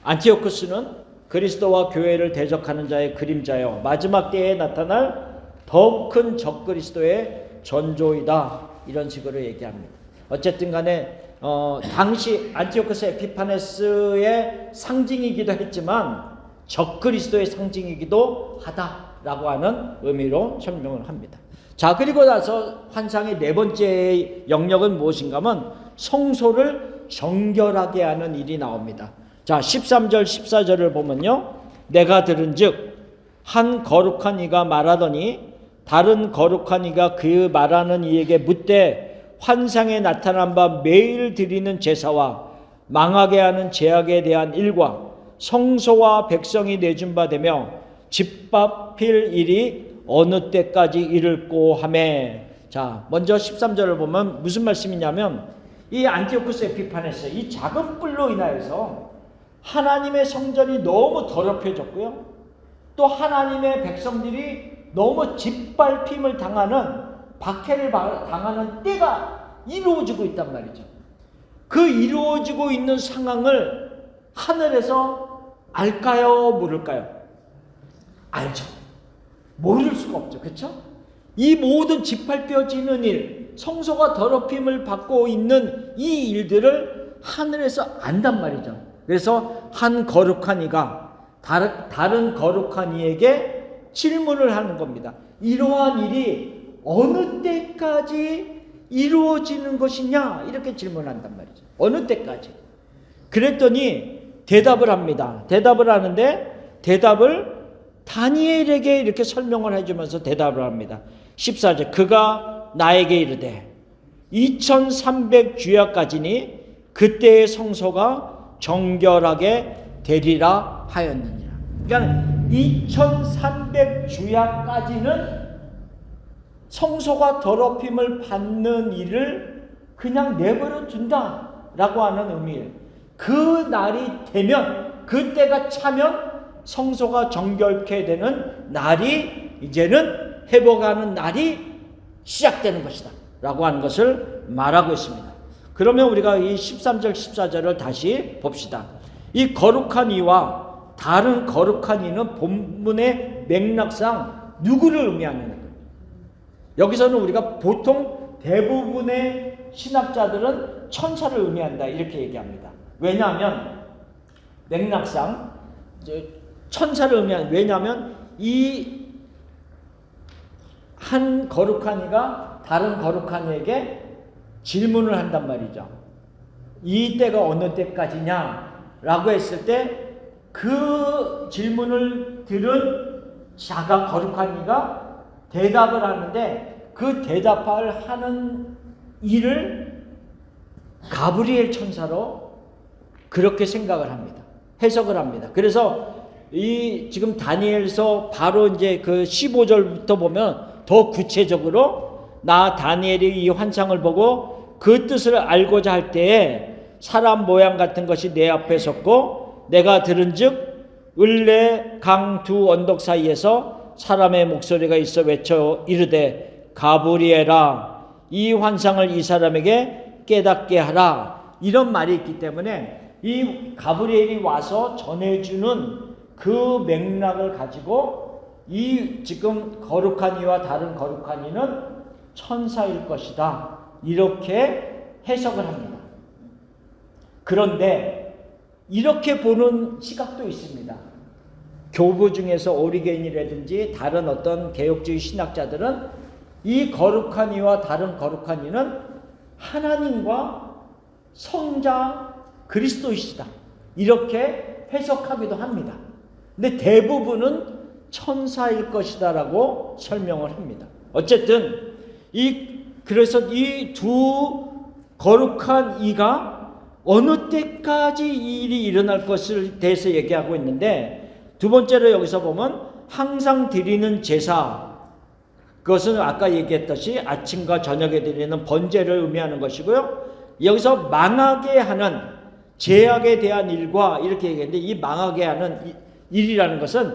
안티오쿠스는 그리스도와 교회를 대적하는 자의 그림자요 마지막 때에 나타날 더욱 큰 적그리스도의 전조이다, 이런 식으로 얘기합니다. 어쨌든 간에 당시 안티오쿠스 에피파네스의 상징이기도 했지만 적그리스도의 상징이기도 하다라고 하는 의미로 설명을 합니다. 자, 그리고 나서 환상의 네 번째 영역은 무엇인가 하면 성소를 정결하게 하는 일이 나옵니다. 자, 13절 14절을 보면요, 내가 들은즉 한 거룩한 이가 말하더니 다른 거룩한 이가 그 말하는 이에게 묻되 환상에 나타난 바 매일 드리는 제사와 망하게 하는 제약에 대한 일과 성소와 백성이 내준 바 되며 집밥필 일이 어느 때까지 이를꼬 하매. 자, 먼저 13절을 보면 무슨 말씀이냐면 이 안티오쿠스 에피파네스, 이 작은 뿔로 인하여서 하나님의 성전이 너무 더럽혀졌고요, 또 하나님의 백성들이 너무 짓밟힘을 당하는, 박해를 당하는 때가 이루어지고 있단 말이죠. 그 이루어지고 있는 상황을 하늘에서 알까요, 모를까요? 알죠. 모를 수가 없죠. 그렇죠? 이 모든 짓밟혀지는 일, 성소가 더럽힘을 받고 있는 이 일들을 하늘에서 안단 말이죠. 그래서 한 거룩한 이가 다른 거룩한 이에게 질문을 하는 겁니다. 이러한 일이 어느 때까지 이루어지는 것이냐, 이렇게 질문한단 말이죠. 어느 때까지. 그랬더니 대답을 합니다. 대답을 하는데 대답을 다니엘에게 이렇게 설명을 해주면서 대답을 합니다. 14절, 그가 나에게 이르되 2300주야까지니 그때의 성소가 정결하게 되리라 하였느니라. 그러니까 2300주야까지는 성소가 더럽힘을 받는 일을 그냥 내버려 둔다라고 하는 의미예요. 그 날이 되면, 그때가 차면 성소가 정결케 되는 날이, 이제는 회복하는 날이 시작되는 것이다 라고 하는 것을 말하고 있습니다. 그러면 우리가 이 13절 14절을 다시 봅시다. 이 거룩한 이와 다른 거룩한 이는 본문의 맥락상 누구를 의미하는 거예요? 여기서는 우리가 보통 대부분의 신학자들은 천사를 의미한다, 이렇게 얘기합니다. 왜냐하면 맥락상 천사를 의미하는, 왜냐하면 이 한 거룩한 이가 다른 거룩한 이에게 질문을 한단 말이죠. 이 때가 어느 때까지냐라고 했을 때 그 질문을 들은 자가, 거룩한 이가 대답을 하는데 그 대답을 하는 일을 가브리엘 천사로 그렇게 생각을 합니다. 해석을 합니다. 그래서 이 지금 다니엘서 바로 이제 그 15절부터 보면 더 구체적으로 나 다니엘이 이 환상을 보고 그 뜻을 알고자 할 때에 사람 모양 같은 것이 내 앞에 섰고 내가 들은즉 을레 강 두 언덕 사이에서 사람의 목소리가 있어 외쳐 이르되 가브리엘아 이 환상을 이 사람에게 깨닫게 하라, 이런 말이 있기 때문에 이 가브리엘이 와서 전해주는 그 맥락을 가지고 이 지금 거룩한 이와 다른 거룩한 이는 천사일 것이다, 이렇게 해석을 합니다. 그런데 이렇게 보는 시각도 있습니다. 교부 중에서 오리겐이라든지 다른 어떤 개혁주의 신학자들은 이 거룩한 이와 다른 거룩한 이는 하나님과 성자 그리스도이시다, 이렇게 해석하기도 합니다. 근데 대부분은 천사일 것이다 라고 설명을 합니다. 어쨌든 그래서 이 두 거룩한 이가 어느 때까지 이 일이 일어날 것을 대해서 얘기하고 있는데, 두 번째로 여기서 보면 항상 드리는 제사, 그것은 아까 얘기했듯이 아침과 저녁에 드리는 번제를 의미하는 것이고요. 여기서 망하게 하는, 제약에 대한 일과 이렇게 얘기했는데, 이 망하게 하는 일이라는 것은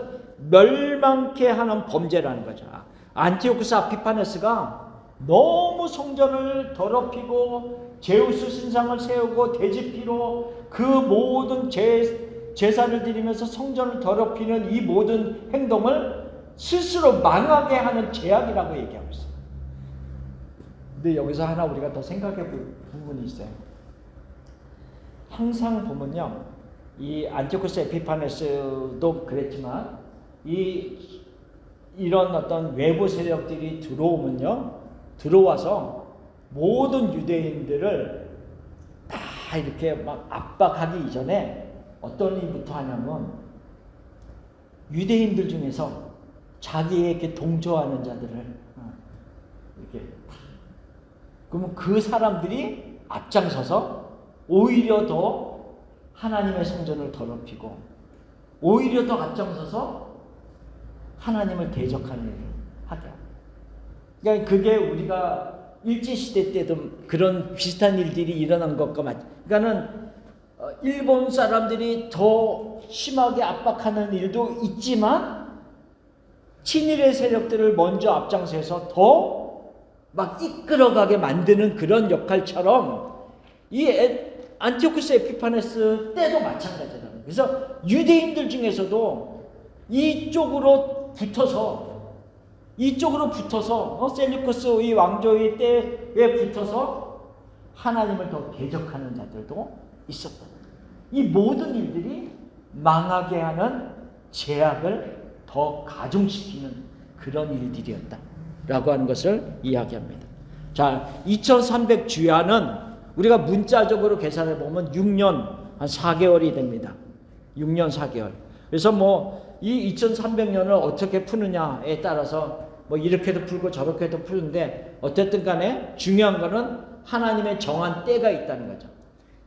멸망케 하는 범죄라는 거죠. 안티오쿠스 에피파네스가 너무 성전을 더럽히고 제우스 신상을 세우고 돼지피로 그 모든 제사를 드리면서 성전을 더럽히는 이 모든 행동을 스스로 망하게 하는 제약이라고 얘기하고 있어요. 근데 여기서 하나 우리가 더 생각해 볼 부분이 있어요. 항상 보면요, 이 안티오쿠스 에피파네스도 그랬지만 이런 어떤 외부 세력들이 들어와서 모든 유대인들을 다 이렇게 막 압박하기 이전에 어떤 일부터 하냐면, 유대인들 중에서 자기에게 동조하는 자들을 이렇게, 그러면 그 사람들이 앞장서서 오히려 더 하나님의 성전을 더럽히고, 오히려 더 앞장서서 하나님을 대적하는 일을 하게 합니다. 그러니까 그게 우리가 일제시대 때도 그런 비슷한 일들이 일어난 것과 그러니까는 일본 사람들이 더 심하게 압박하는 일도 있지만, 친일의 세력들을 먼저 앞장서서 더 막 이끌어가게 만드는 그런 역할처럼 이 안티오쿠스 에피파네스 때도 마찬가지라는. 그래서 유대인들 중에서도 이쪽으로 붙어서 셀류쿠스 이 왕조의 때에 붙어서 하나님을 더 대적하는 자들도 있었다. 이 모든 일들이 망하게 하는 제약을 더 가중시키는 그런 일들이었다라고 하는 것을 이야기합니다. 자, 2300주야는 우리가 문자적으로 계산해 보면 6년 한 4개월이 됩니다. 6년 4개월. 그래서 뭐 이 2300년을 어떻게 푸느냐에 따라서 뭐 이렇게도 풀고 저렇게도 푸는데, 어쨌든 간에 중요한 거는 하나님의 정한 때가 있다는 거죠.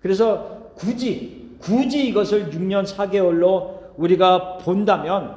그래서 굳이 이것을 6년 4개월로 우리가 본다면,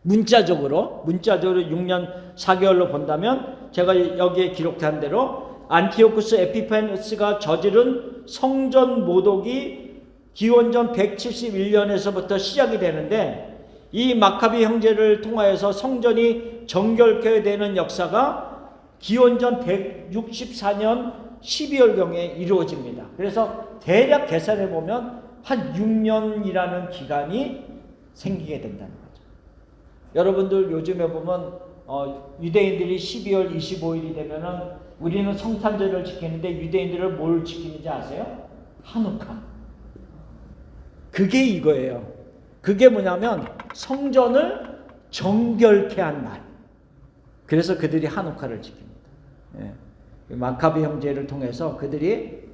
문자적으로 6년 4개월로 본다면, 제가 여기에 기록한 대로 안티오쿠스 에피파네스가 저지른 성전 모독이 기원전 171년에서부터 시작이 되는데, 이 마카비 형제를 통하여서 성전이 정결케 되는 역사가 기원전 164년 12월경에 이루어집니다. 그래서 대략 계산해 보면 한 6년이라는 기간이 생기게 된다는 거죠. 여러분들 요즘에 보면 유대인들이 12월 25일이 되면은 우리는 성탄절을 지키는데, 유대인들은 뭘 지키는지 아세요? 하누카. 그게 이거예요. 그게 뭐냐면 성전을 정결케 한 날. 그래서 그들이 하누카를 지킵니다. 예. 마카비 형제를 통해서 그들이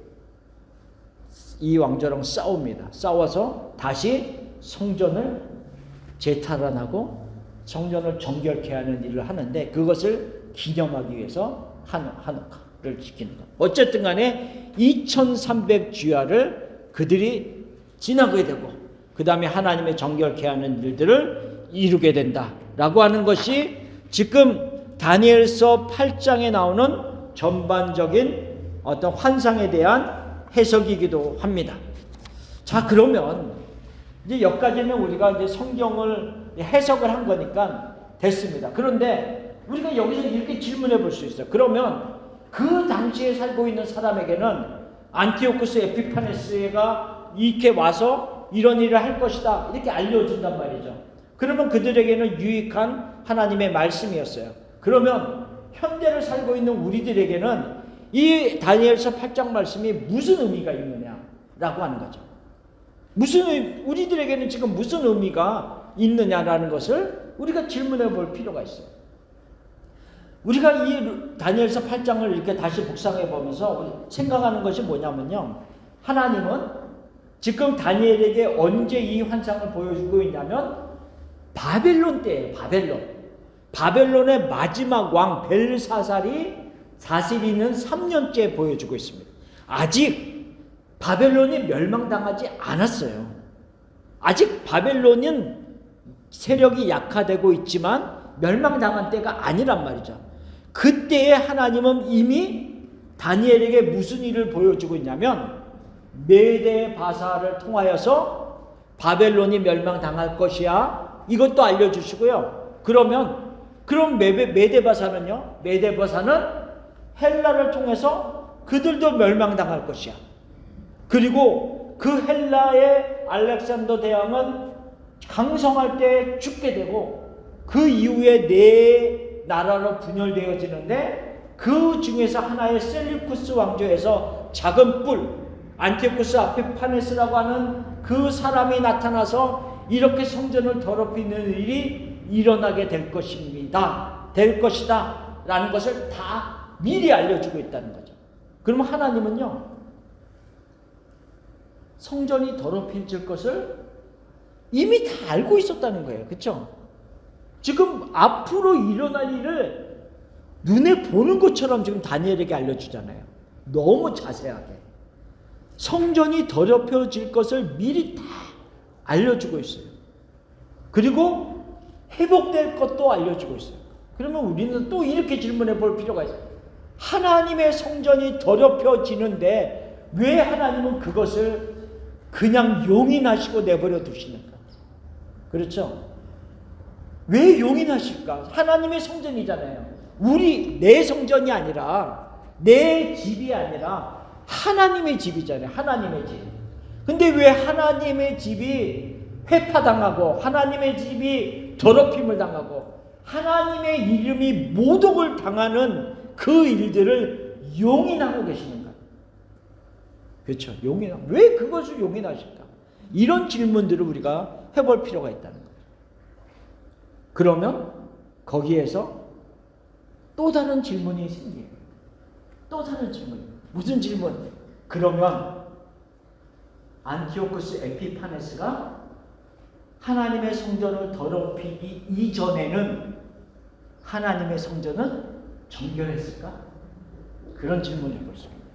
이 왕조랑 싸웁니다. 싸워서 다시 성전을 재탈환하고 성전을 정결케 하는 일을 하는데, 그것을 기념하기 위해서 하누카를 지키는 것. 어쨌든 간에 2300주야를 그들이 지나게 되고, 그 다음에 하나님의 정결케 하는 일들을 이루게 된다라고 하는 것이 지금 다니엘서 8장에 나오는 전반적인 어떤 환상에 대한 해석이기도 합니다. 자, 그러면 이제 여기까지는 우리가 이제 성경을 해석을 한 거니까 됐습니다. 그런데 우리가 여기서 이렇게 질문해 볼 수 있어요. 그러면 그 당시에 살고 있는 사람에게는 안티오쿠스 에피파네스가 이렇게 와서 이런 일을 할 것이다 이렇게 알려준단 말이죠. 그러면 그들에게는 유익한 하나님의 말씀이었어요. 그러면 현대를 살고 있는 우리들에게는 이 다니엘서 8장 말씀이 무슨 의미가 있느냐라고 하는 거죠. 우리들에게는 지금 무슨 의미가 있느냐라는 것을 우리가 질문해 볼 필요가 있어요. 우리가 이 다니엘서 8장을 이렇게 다시 묵상해 보면서 생각하는 것이 뭐냐면요, 하나님은 지금 다니엘에게 언제 이 환상을 보여주고 있냐면 바벨론 때예요. 바벨론의 마지막 왕 벨사살이 다스리는 3년째 보여주고 있습니다. 아직 바벨론이 멸망당하지 않았어요. 아직 바벨론은 세력이 약화되고 있지만 멸망당한 때가 아니란 말이죠. 그때에 하나님은 이미 다니엘에게 무슨 일을 보여주고 있냐면, 메대 바사를 통하여서 바벨론이 멸망당할 것이야. 이것도 알려주시고요. 그럼 메대 바사는요? 메대 바사는 헬라를 통해서 그들도 멸망당할 것이야. 그리고 그 헬라의 알렉산더 대왕은 강성할 때 죽게 되고 그 이후에 네 나라로 분열되어지는데 그 중에서 하나의 셀류쿠스 왕조에서 작은 뿔 안티오쿠스 에피파네스라고 하는 그 사람이 나타나서 이렇게 성전을 더럽히는 일이 일어나게 될 것입니다. 될 것이다 라는 것을 다 미리 알려주고 있다는 거죠. 그러면 하나님은요 성전이 더럽혀질 것을 이미 다 알고 있었다는 거예요. 그렇죠? 지금 앞으로 일어날 일을 눈에 보는 것처럼 지금 다니엘에게 알려주잖아요. 너무 자세하게. 성전이 더럽혀질 것을 미리 다 알려주고 있어요. 그리고 회복될 것도 알려주고 있어요. 그러면 우리는 또 이렇게 질문해 볼 필요가 있어요. 하나님의 성전이 더럽혀지는데 왜 하나님은 그것을 그냥 용인하시고 내버려 두시는가? 그렇죠? 왜 용인하실까? 하나님의 성전이잖아요. 내 성전이 아니라 내 집이 아니라 하나님의 집이잖아요. 하나님의 집. 근데 왜 하나님의 집이 회파당하고 하나님의 집이 더럽힘을 당하고 하나님의 이름이 모독을 당하는 그 일들을 용인하고 계시는가? 그렇죠. 왜 그것을 용인하실까? 이런 질문들을 우리가 해볼 필요가 있다는 거예요. 그러면 거기에서 또 다른 질문이 생겨요. 또 다른 질문. 무슨 질문? 그러면 안티오쿠스 에피파네스가 하나님의 성전을 더럽히기 이전에는 하나님의 성전은 정결했을까? 그런 질문을 해볼 수 있습니다.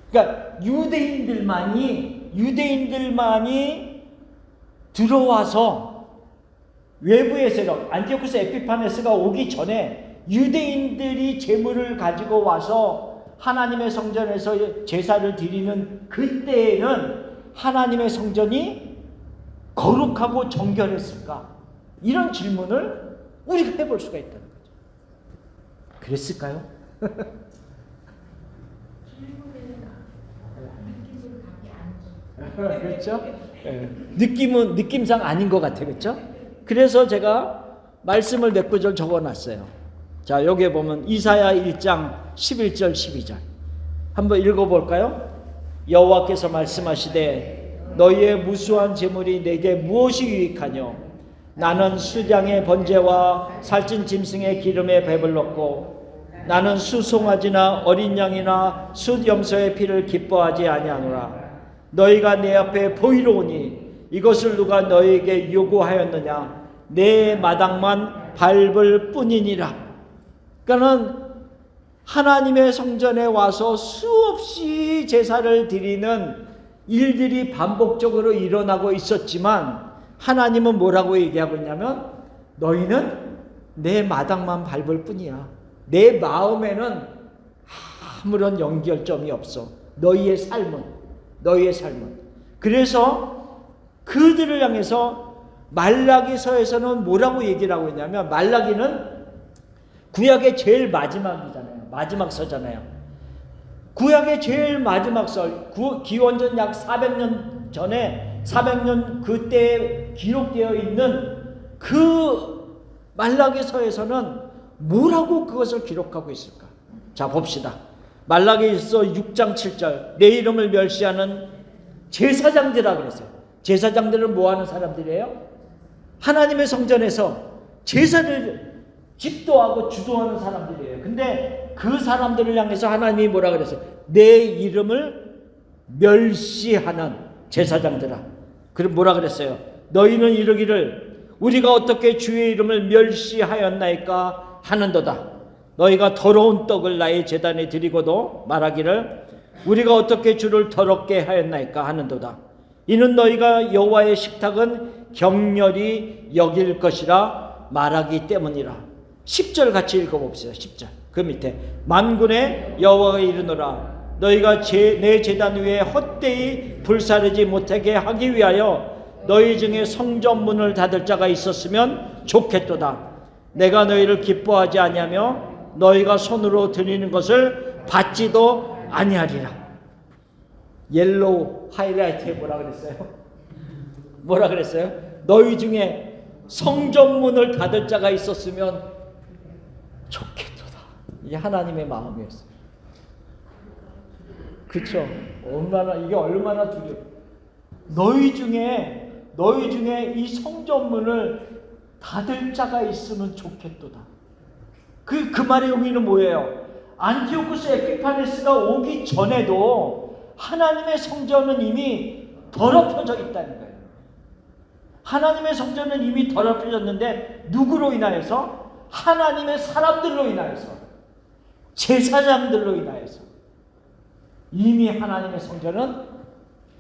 그러니까 유대인들만이 들어와서 외부의 세력, 안티오쿠스 에피파네스가 오기 전에 유대인들이 제물을 가지고 와서 하나님의 성전에서 제사를 드리는 그때에는 하나님의 성전이 거룩하고 정결했을까? 이런 질문을 우리가 해볼 수가 있다는 거죠. 그랬을까요? 그렇죠? 느낌상 아닌 것 같아요. 그렇죠? 그래서 제가 말씀을 몇 구절 적어놨어요. 자, 여기에 보면 이사야 1장 11절 12절 한번 읽어볼까요? 여호와께서 말씀하시되 너희의 무수한 재물이 내게 무엇이 유익하뇨? 나는 수량의 번제와 살찐 짐승의 기름에 배불렀고 나는 수송아지나 어린 양이나 숫염소의 피를 기뻐하지 아니하노라. 너희가 내 앞에 보이러 오니 이것을 누가 너희에게 요구하였느냐? 내 마당만 밟을 뿐이니라. 그러니까는 하나님의 성전에 와서 수없이 제사를 드리는 일들이 반복적으로 일어나고 있었지만 하나님은 뭐라고 얘기하고 있냐면 너희는 내 마당만 밟을 뿐이야. 내 마음에는 아무런 연결점이 없어. 너희의 삶은. 그래서 그들을 향해서 말라기서에서는 뭐라고 얘기를 하고 있냐면 말라기는 구약의 제일 마지막이잖아요. 마지막 서잖아요. 구약의 제일 마지막 서, 기원전 약 400년 전에 400년 그때 기록되어 있는 그 말라기서에서는 뭐라고 그것을 기록하고 있을까? 자, 봅시다. 말라기서 6장 7절 내 이름을 멸시하는 제사장들이라 그랬어요. 제사장들은 뭐 하는 사람들이에요? 하나님의 성전에서 제사를 집도하고 주도하는 사람들이에요. 근데 그 사람들을 향해서 하나님이 뭐라 그랬어요? 내 이름을 멸시하는 제사장들아. 그럼 뭐라 그랬어요? 너희는 이르기를 우리가 어떻게 주의 이름을 멸시하였나이까 하는도다. 너희가 더러운 떡을 나의 제단에 드리고도 말하기를 우리가 어떻게 주를 더럽게 하였나이까 하는도다. 이는 너희가 여호와의 식탁은 격렬히 여길 것이라 말하기 때문이라. 10절 같이 읽어봅시다. 10절 그 밑에 만군의 여호와가 이르노라 너희가 내 제단 위에 헛되이 불사르지 못하게 하기 위하여 너희 중에 성전 문을 닫을 자가 있었으면 좋겠도다. 내가 너희를 기뻐하지 아니하며 너희가 손으로 드리는 것을 받지도 아니하리라. 옐로우 하이라이트에 뭐라 그랬어요? 뭐라 그랬어요? 너희 중에 성전 문을 닫을 자가 있었으면 좋겠도다. 이게 하나님의 마음이었어요. 그쵸? 이게 얼마나 두려워. 너희 중에 이 성전문을 닫을 자가 있으면 좋겠도다. 그 말의 의미는 뭐예요? 안티오쿠스 에피파네스가 오기 전에도 하나님의 성전은 이미 더럽혀져 있다는 거예요. 하나님의 성전은 이미 더럽혀졌는데 누구로 인하여서? 하나님의 사람들로 인하여서, 제사장들로 인하여서 이미 하나님의 성전은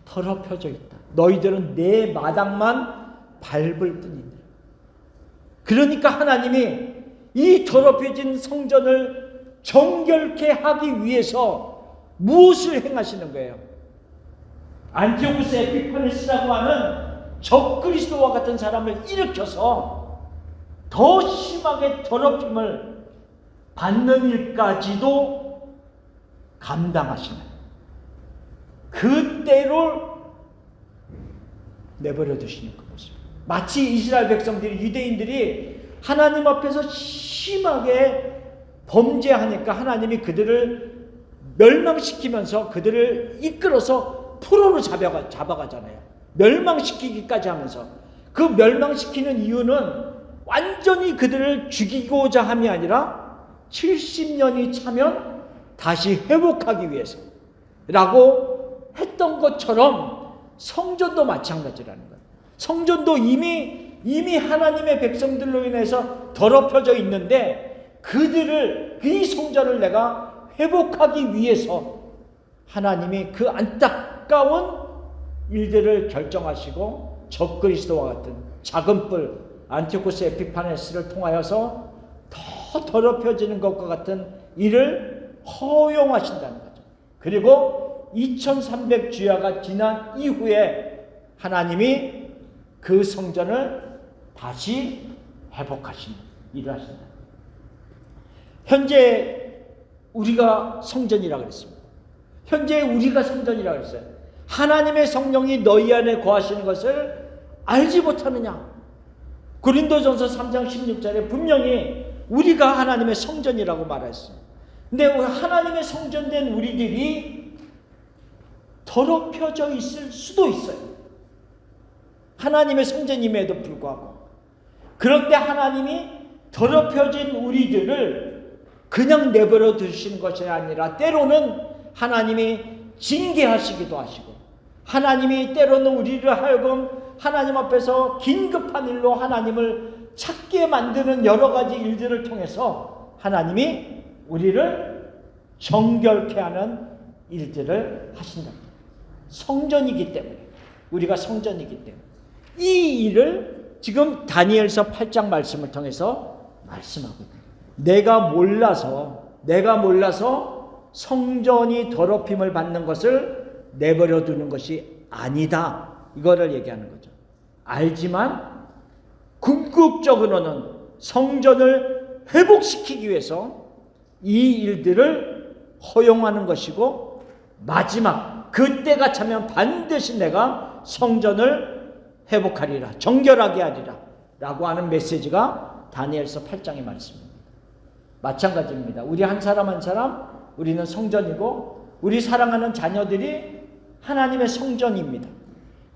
더럽혀져 있다. 너희들은 내 마당만 밟을 뿐이다. 그러니까 하나님이 이 더럽혀진 성전을 정결케 하기 위해서 무엇을 행하시는 거예요? 안티오쿠스 에피파네스라고 하는 적그리스도와 같은 사람을 일으켜서 더 심하게 더럽힘을 받는 일까지도 감당하시는, 그때로 내버려 두시는 것입니다. 마치 이스라엘 백성들이, 유대인들이 하나님 앞에서 심하게 범죄하니까 하나님이 그들을 멸망시키면서 그들을 이끌어서 포로로 잡아가잖아요. 멸망시키기까지 하면서. 그 멸망시키는 이유는 완전히 그들을 죽이고자 함이 아니라 70년이 차면 다시 회복하기 위해서 라고 했던 것처럼 성전도 마찬가지라는 거예요. 성전도 이미 하나님의 백성들로 인해서 더럽혀져 있는데 그들을, 이 성전을 내가 회복하기 위해서 하나님이 그 안타까운 일들을 결정하시고 적그리스도와 같은 작은 뿔 안티오쿠스 에피파네스를 통하여서 더 더럽혀지는 것과 같은 일을 허용하신다는 거죠. 그리고 2300주야가 지난 이후에 하나님이 그 성전을 다시 회복하시는 일을 하신다. 현재 우리가 성전이라고 그랬습니다. 현재 우리가 성전이라고 그랬어요. 하나님의 성령이 너희 안에 거하시는 것을 알지 못하느냐? 고린도전서 3장 16절에 분명히 우리가 하나님의 성전이라고 말했어요. 근데 하나님의 성전된 우리들이 더럽혀져 있을 수도 있어요. 하나님의 성전임에도 불구하고. 그런데 하나님이 더럽혀진 우리들을 그냥 내버려 두시는 것이 아니라 때로는 하나님이 징계하시기도 하시고, 하나님이 때로는 우리를 하여금 하나님 앞에서 긴급한 일로 하나님을 찾게 만드는 여러 가지 일들을 통해서 하나님이 우리를 정결케 하는 일들을 하신다. 성전이기 때문에, 우리가 성전이기 때문에 이 일을 지금 다니엘서 8장 말씀을 통해서 말씀하고 있다. 내가 몰라서 성전이 더럽힘을 받는 것을 내버려 두는 것이 아니다. 이거를 얘기하는 거죠. 알지만 궁극적으로는 성전을 회복시키기 위해서 이 일들을 허용하는 것이고, 마지막 그때가 차면 반드시 내가 성전을 회복하리라, 정결하게 하리라 라고 하는 메시지가 다니엘서 8장의 말씀입니다. 마찬가지입니다. 우리 한 사람 한 사람, 우리는 성전이고 우리 사랑하는 자녀들이 하나님의 성전입니다.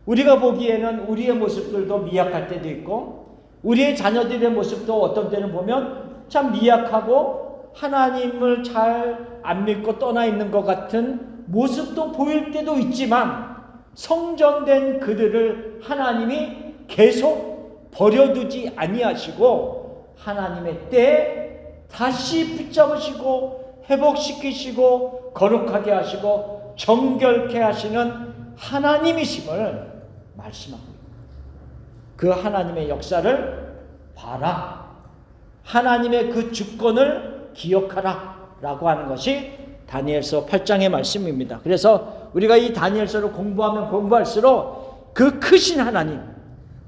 우리가 보기에는 우리의 모습들도 미약할 때도 있고, 우리의 자녀들의 모습도 어떤 때는 보면 참 미약하고 하나님을 잘 안 믿고 떠나 있는 것 같은 모습도 보일 때도 있지만, 성전된 그들을 하나님이 계속 버려두지 아니하시고 하나님의 때에 다시 붙잡으시고 회복시키시고 거룩하게 하시고 정결케 하시는 하나님이심을 말씀하고 있습니다. 그 하나님의 역사를 봐라, 하나님의 그 주권을 기억하라 라고 하는 것이 다니엘서 8장의 말씀입니다. 그래서 우리가 이 다니엘서를 공부하면 공부할수록 그 크신 하나님,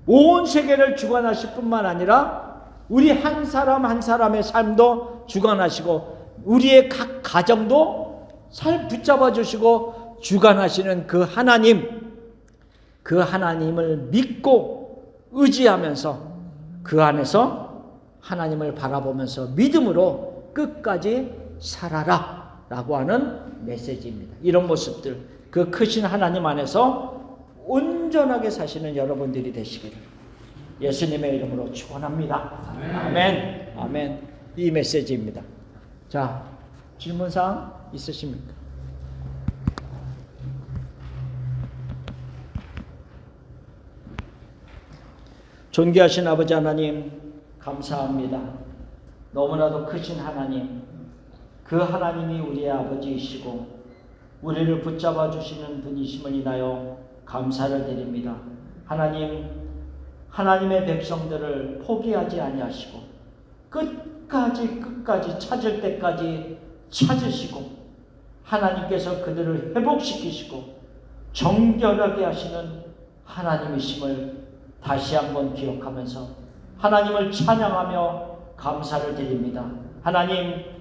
온 세계를 주관하실 뿐만 아니라 우리 한 사람 한 사람의 삶도 주관하시고 우리의 각 가정도 잘 붙잡아 주시고 주관하시는 그 하나님, 그 하나님을 믿고 의지하면서 그 안에서 하나님을 바라보면서 믿음으로 끝까지 살아라 라고 하는 메시지입니다. 이런 모습들, 그 크신 하나님 안에서 온전하게 사시는 여러분들이 되시기를 예수님의 이름으로 축원합니다. 아멘. 아멘. 이 메시지입니다. 자, 질문사항 있으십니까? 존귀하신 아버지 하나님, 감사합니다. 너무나도 크신 하나님, 그 하나님이 우리의 아버지이시고 우리를 붙잡아 주시는 분이심을 인하여 감사를 드립니다. 하나님, 하나님의 백성들을 포기하지 아니하시고 끝까지 찾을 때까지 찾으시고 하나님께서 그들을 회복시키시고 정결하게 하시는 하나님이심을 다시 한번 기억하면서 하나님을 찬양하며 감사를 드립니다. 하나님,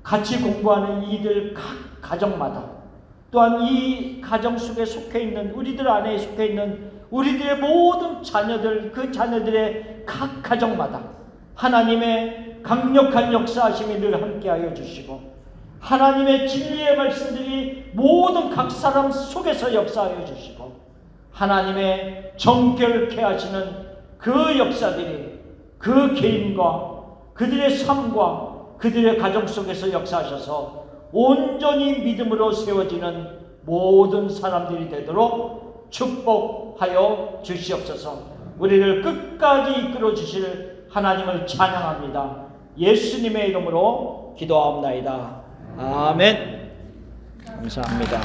같이 공부하는 이들 각 가정마다 또한 이 가정 속에 속해 있는 우리들 안에 속해 있는 우리들의 모든 자녀들, 그 자녀들의 각 가정마다 하나님의 강력한 역사하심이 늘 함께하여 주시고 하나님의 진리의 말씀들이 모든 각 사람 속에서 역사하여 주시고 하나님의 정결케 하시는 그 역사들이 그 개인과 그들의 삶과 그들의 가정 속에서 역사하셔서 온전히 믿음으로 세워지는 모든 사람들이 되도록 축복하여 주시옵소서. 우리를 끝까지 이끌어 주실 하나님을 찬양합니다. 예수님의 이름으로 기도하옵나이다. 아멘. 감사합니다.